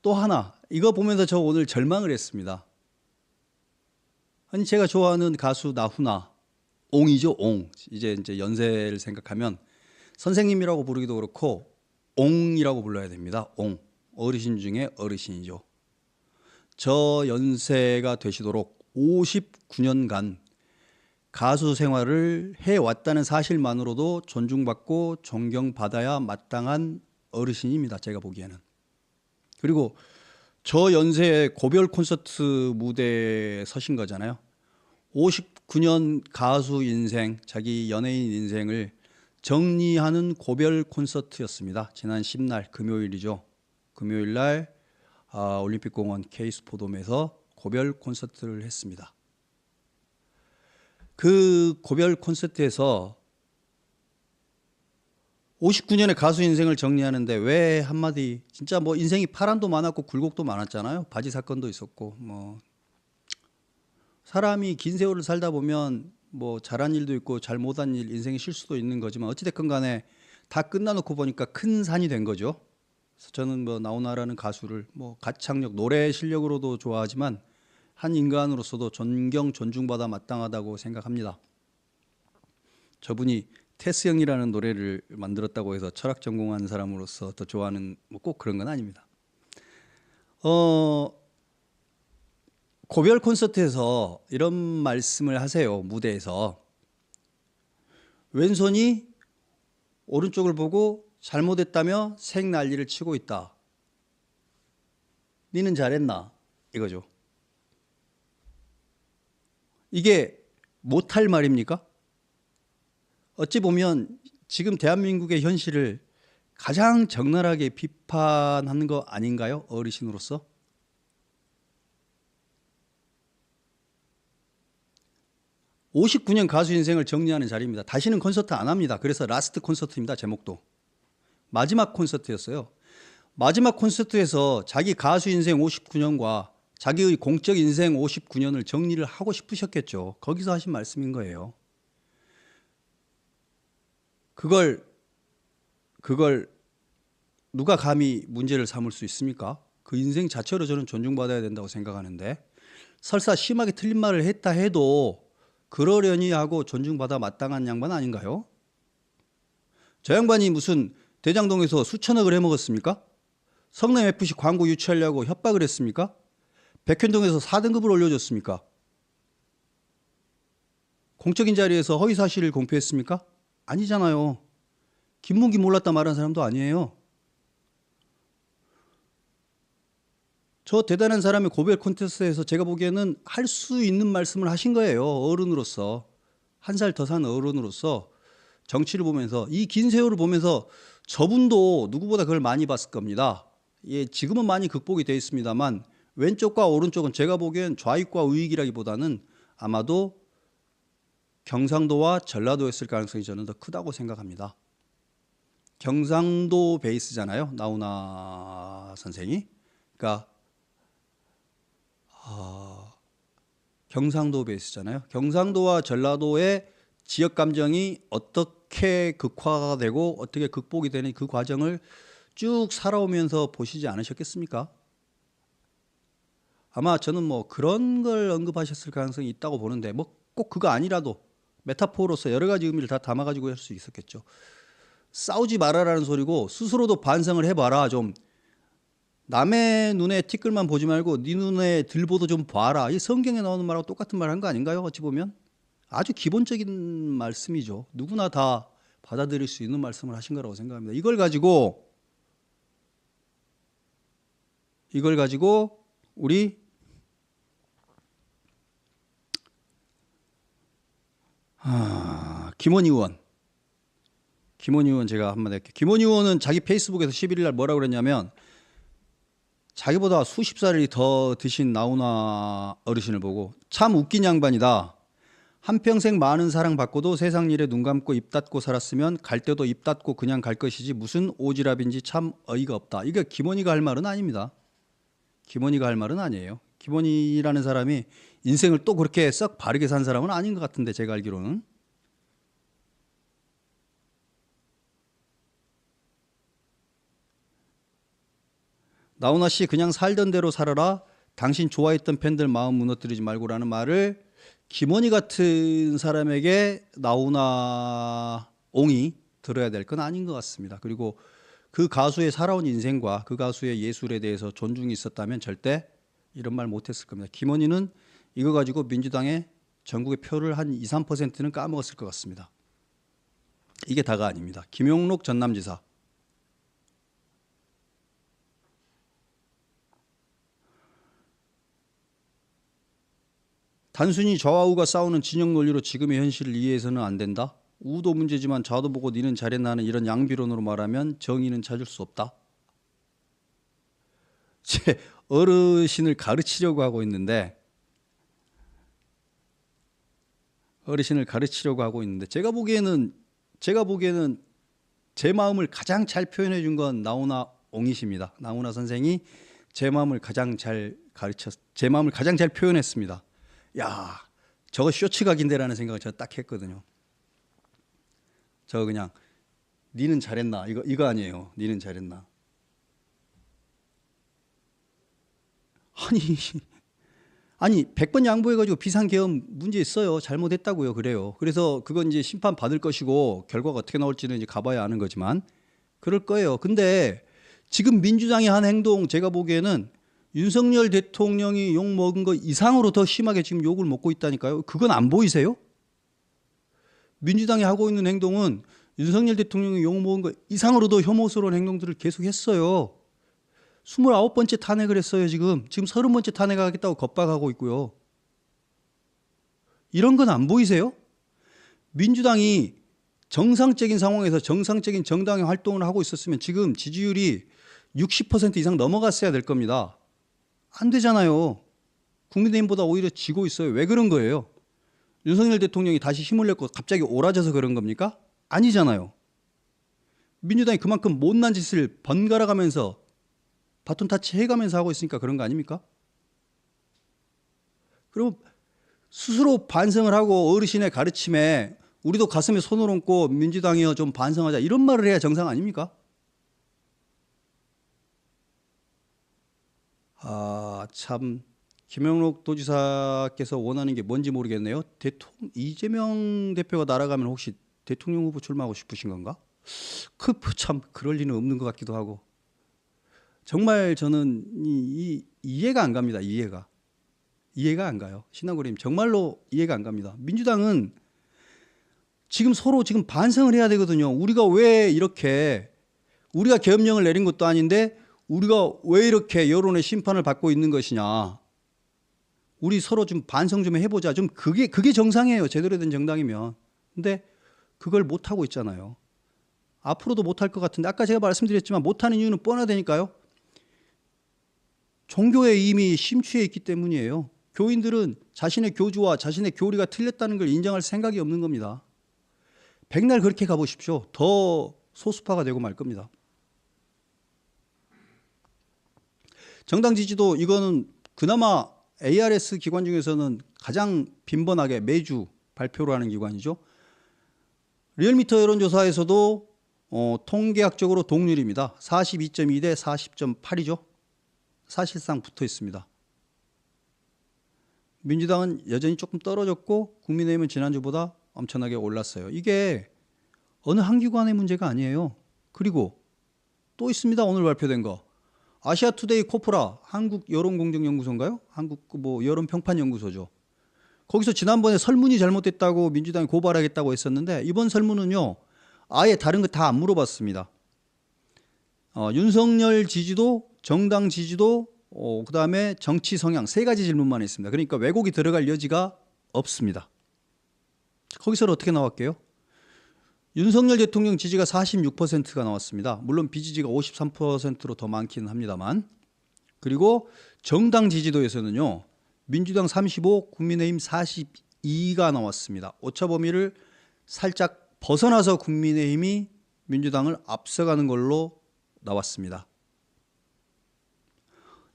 또 하나, 이거 보면서 저 오늘 절망을 했습니다. 아니, 제가 좋아하는 가수 나훈아, 옹이죠, 옹. 이제 연세를 생각하면 선생님이라고 부르기도 그렇고 옹이라고 불러야 됩니다. 옹. 어르신 중에 어르신이죠. 저 연세가 되시도록 59년간 가수 생활을 해왔다는 사실만으로도 존중받고 존경받아야 마땅한 어르신입니다. 제가 보기에는. 그리고 저 연세에 고별 콘서트 무대에 서신 거잖아요. 59년 가수 인생, 자기 연예인 인생을 정리하는 고별 콘서트였습니다. 지난 10날 금요일이죠. 금요일 날 올림픽공원 K스포돔에서 고별 콘서트를 했습니다. 그 고별 콘서트에서 59년의 가수 인생을 정리하는데 왜 한마디, 진짜 뭐 인생이 파란도 많았고 굴곡도 많았잖아요. 바지 사건도 있었고, 뭐 사람이 긴 세월을 살다 보면 뭐 잘한 일도 있고 잘못한 일, 인생의 실수도 있는 거지만 어찌됐건 간에 다 끝나놓고 보니까 큰 산이 된 거죠. 그래서 저는 뭐 나훈아라는 가수를 뭐 가창력, 노래 실력으로도 좋아하지만 한 인간으로서도 존경, 존중받아 마땅하다고 생각합니다. 저분이 테스 형이라는 노래를 만들었다고 해서 철학 전공한 사람으로서 더 좋아하는 뭐 꼭 그런 건 아닙니다. 고별 콘서트에서 이런 말씀을 하세요. 무대에서 왼손이 오른쪽을 보고 잘못했다며 생난리를 치고 있다. 니는 잘했나? 이거죠. 이게 못할 말입니까? 어찌 보면 지금 대한민국의 현실을 가장 적나라하게 비판하는 거 아닌가요? 어르신으로서. 59년 가수 인생을 정리하는 자리입니다. 다시는 콘서트 안 합니다. 그래서 라스트 콘서트입니다. 제목도. 마지막 콘서트였어요. 마지막 콘서트에서 자기 가수 인생 59년과 자기의 공적 인생 59년을 정리를 하고 싶으셨겠죠. 거기서 하신 말씀인 거예요. 그걸 누가 감히 문제를 삼을 수 있습니까? 그 인생 자체로 저는 존중받아야 된다고 생각하는데, 설사 심하게 틀린 말을 했다 해도 그러려니 하고 존중받아 마땅한 양반 아닌가요? 저 양반이 무슨 대장동에서 수천억을 해먹었습니까? 성남FC 광고 유치하려고 협박을 했습니까? 백현동에서 4등급을 올려줬습니까? 공적인 자리에서 허위사실을 공표했습니까? 아니잖아요. 김문기 몰랐다 말한 사람도 아니에요. 저 대단한 사람의 고별 콘테스트에서 제가 보기에는 할 수 있는 말씀을 하신 거예요. 어른으로서. 한 살 더 산 어른으로서 정치를 보면서, 이 긴 세월을 보면서 저분도 누구보다 그걸 많이 봤을 겁니다. 예, 지금은 많이 극복이 되어 있습니다만 왼쪽과 오른쪽은 제가 보기엔 좌익과 우익이라기보다는 아마도 경상도와 전라도였을 가능성이 저는 더 크다고 생각합니다. 경상도 베이스잖아요. 나훈아 선생이. 그러니까 경상도 베이스잖아요. 경상도와 전라도의 지역 감정이 어떻게 극화가 되고 어떻게 극복이 되는 그 과정을 쭉 살아오면서 보시지 않으셨겠습니까? 아마 저는 뭐 그런 걸 언급하셨을 가능성이 있다고 보는데, 뭐 꼭 그거 아니라도 메타포로서 여러 가지 의미를 다 담아가지고 할 수 있었겠죠. 싸우지 말아라는 소리고 스스로도 반성을 해봐라. 좀 남의 눈에 티끌만 보지 말고 네 눈에 들보도 좀 봐라. 이 성경에 나오는 말하고 똑같은 말 한 거 아닌가요? 어찌 보면 아주 기본적인 말씀이죠. 누구나 다 받아들일 수 있는 말씀을 하신 거라고 생각합니다. 이걸 가지고 우리 김원희 의원 제가 한마디 할게요. 김원희 의원은 자기 페이스북에서 11일 날 뭐라고 그랬냐면, 자기보다 수십 살이 더 드신 나훈아 어르신을 보고 참 웃긴 양반이다. 한평생 많은 사랑 받고도 세상 일에 눈 감고 입 닫고 살았으면 갈 때도 입 닫고 그냥 갈 것이지 무슨 오지랖인지 참 어이가 없다. 이게 김원희가 할 말은 아닙니다. 김원희가 할 말은 아니에요. 김원희라는 사람이 인생을 또 그렇게 썩 바르게 산 사람은 아닌 것 같은데, 제가 알기로는. 나훈아 씨 그냥 살던 대로 살아라. 당신 좋아했던 팬들 마음 무너뜨리지 말고라는 말을 김원희 같은 사람에게 나훈아 옹이 들어야 될 건 아닌 것 같습니다. 그리고 그 가수의 살아온 인생과 그 가수의 예술에 대해서 존중이 있었다면 절대 이런 말 못했을 겁니다. 김원희는 이거 가지고 민주당의 전국의 표를 한 2, 3%는 까먹었을 것 같습니다. 이게 다가 아닙니다. 김용록 전남지사. 단순히 좌우가 싸우는 진영 논리로 지금의 현실을 이해해서는 안 된다. 우도 문제지만 좌도 보고 니는 잘했나 하는 이런 양비론으로 말하면 정의는 찾을 수 없다. 제 어르신을 가르치려고 하고 있는데 제가 보기에는 제 마음을 가장 잘 표현해 준 건 나훈아 옹이십니다. 나훈아 선생이 제 마음을 가장 잘 표현했습니다. 야, 저거 쇼츠각인데라는 생각을 제가 딱 했거든요. 저거 그냥 니는 잘했나 이거 아니에요. 니는 잘했나. 아니 100번 양보해가지고 비상계엄 문제 있어요. 잘못했다고요. 그래요. 그래서 그건 이제 심판 받을 것이고 결과가 어떻게 나올지는 이제 가봐야 아는 거지만 그럴 거예요. 근데 지금 민주당이 한 행동 제가 보기에는 윤석열 대통령이 욕 먹은 거 이상으로 더 심하게 지금 욕을 먹고 있다니까요. 그건 안 보이세요? 민주당이 하고 있는 행동은 윤석열 대통령이 욕 먹은 거 이상으로 더 혐오스러운 행동들을 계속 했어요. 29번째 탄핵을 했어요. 지금 30번째 탄핵하겠다고 겁박하고 있고요. 이런 건 안 보이세요? 민주당이 정상적인 상황에서 정상적인 정당의 활동을 하고 있었으면 지금 지지율이 60% 이상 넘어갔어야 될 겁니다. 안 되잖아요. 국민의힘보다 오히려 지고 있어요. 왜 그런 거예요? 윤석열 대통령이 다시 힘을 냈고 갑자기 오라져서 그런 겁니까? 아니잖아요. 민주당이 그만큼 못난 짓을 번갈아 가면서 바톤 타치 해가면서 하고 있으니까 그런 거 아닙니까? 그럼 스스로 반성을 하고 어르신의 가르침에 우리도 가슴에 손을 얹고 민주당이여 좀 반성하자 이런 말을 해야 정상 아닙니까? 참 김영록 도지사께서 원하는 게 뭔지 모르겠네요. 이재명 대표가 날아가면 혹시 대통령 후보 출마하고 싶으신 건가? 참 그럴 리는 없는 것 같기도 하고. 정말 저는 이해가 안 갑니다. 이해가 안 가요. 신한고님 정말로 이해가 안 갑니다. 민주당은 지금 서로 반성을 해야 되거든요. 우리가 계엄령을 내린 것도 아닌데 우리가 왜 이렇게 여론의 심판을 받고 있는 것이냐. 우리 서로 좀 반성 좀 해보자. 그게 정상이에요. 제대로 된 정당이면. 근데 그걸 못하고 있잖아요. 앞으로도 못할 것 같은데 아까 제가 말씀드렸지만 못하는 이유는 뻔하다니까요. 종교에 이미 심취해 있기 때문이에요. 교인들은 자신의 교주와 자신의 교리가 틀렸다는 걸 인정할 생각이 없는 겁니다. 백날 그렇게 가보십시오. 더 소수파가 되고 말 겁니다. 정당 지지도 이거는 그나마 ARS 기관 중에서는 가장 빈번하게 매주 발표를 하는 기관이죠. 리얼미터 여론조사에서도 통계학적으로 동률입니다. 42.2 대 40.8이죠. 사실상 붙어 있습니다. 민주당은 여전히 조금 떨어졌고 국민의힘은 지난주보다 엄청나게 올랐어요. 이게 어느 한 기관의 문제가 아니에요. 그리고 또 있습니다. 오늘 발표된 거. 아시아투데이 코프라 한국여론공정연구소인가요? 한국 여론평판연구소죠. 거기서 지난번에 설문이 잘못됐다고 민주당이 고발하겠다고 했었는데 이번 설문은요. 아예 다른 거 다 안 물어봤습니다. 윤석열 지지도, 정당 지지도, 그다음에 정치 성향 3가지 질문만 했습니다. 그러니까 왜곡이 들어갈 여지가 없습니다. 거기서는 어떻게 나왔게요? 윤석열 대통령 지지가 46%가 나왔습니다. 물론 비지지가 53%로 더 많기는 합니다만. 그리고 정당 지지도에서는요. 민주당 35, 국민의힘 42가 나왔습니다. 오차 범위를 살짝 벗어나서 국민의힘이 민주당을 앞서가는 걸로 나왔습니다.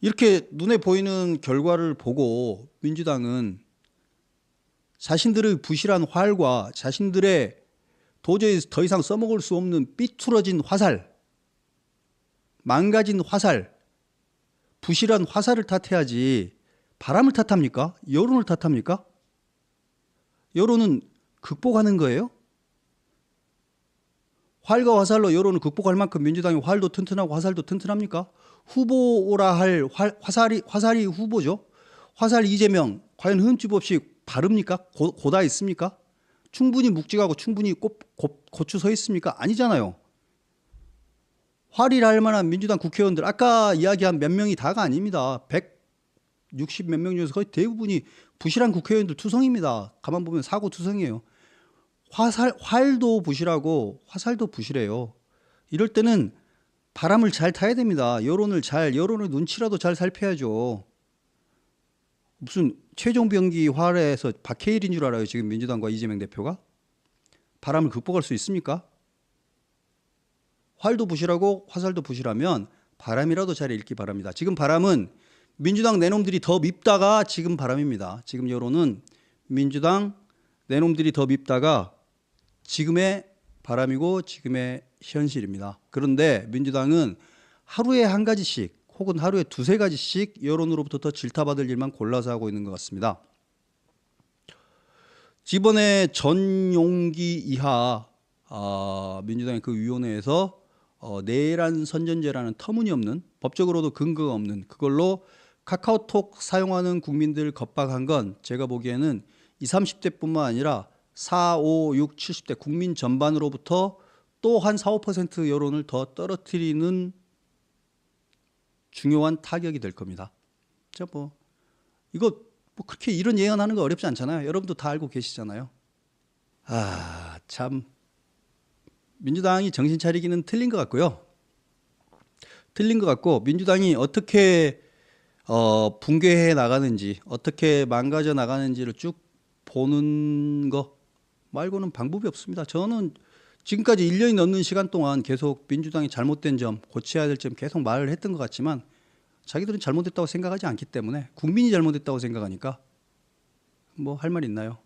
이렇게 눈에 보이는 결과를 보고 민주당은 자신들의 부실한 활과 자신들의 도저히 더 이상 써먹을 수 없는 삐뚤어진 화살, 망가진 화살, 부실한 화살을 탓해야지 바람을 탓합니까? 여론을 탓합니까? 여론은 극복하는 거예요? 활과 화살로 여론을 극복할 만큼 민주당이 활도 튼튼하고 화살도 튼튼합니까? 후보라 할 화살이 후보죠. 화살 이재명 과연 흠집 없이 바릅니까? 고다 있습니까? 충분히 묵직하고 충분히 고추 서 있습니까? 아니잖아요. 활이라 할 만한 민주당 국회의원들 아까 이야기한 몇 명이 다가 아닙니다. 160 몇 명 중에서 거의 대부분이 부실한 국회의원들 투성입니다. 가만 보면 사고 투성이에요. 활도 부실하고 화살도 부실해요. 이럴 때는 바람을 잘 타야 됩니다. 여론의 눈치라도 잘 살펴야죠. 무슨 최종병기 활에서 박해일인 줄 알아요. 지금 민주당과 이재명 대표가? 바람을 극복할 수 있습니까? 활도 부실하고 화살도 부실하면 바람이라도 잘 읽기 바랍니다. 지금 바람은 민주당 내놈들이 더 밉다가 지금 바람입니다. 지금 여론은 민주당 내놈들이 더 밉다가 지금의 바람이고 지금의 현실입니다. 그런데 민주당은 하루에 한 가지씩 혹은 하루에 두세 가지씩 여론으로부터 더 질타받을 일만 골라서 하고 있는 것 같습니다. 이번에 전용기 이하 민주당의 그 위원회에서 내란 선전제라는 터무니없는 법적으로도 근거가 없는 그걸로 카카오톡 사용하는 국민들 겁박한 건 제가 보기에는 20, 30대뿐만 아니라 4, 5, 6, 70대 국민 전반으로부터 또 한 4, 5% 여론을 더 떨어뜨리는 중요한 타격이 될 겁니다. 자, 이거 그렇게 이런 예언하는 거 어렵지 않잖아요. 여러분도 다 알고 계시잖아요. 참 민주당이 정신 차리기는 틀린 것 같고요. 틀린 것 같고 민주당이 어떻게 붕괴해 나가는지 어떻게 망가져 나가는지를 쭉 보는 거 말고는 방법이 없습니다. 저는 지금까지 1년이 넘는 시간 동안 계속 민주당이 잘못된 점, 고쳐야 될 점 계속 말을 했던 것 같지만 자기들은 잘못했다고 생각하지 않기 때문에 국민이 잘못했다고 생각하니까 뭐 할 말 있나요?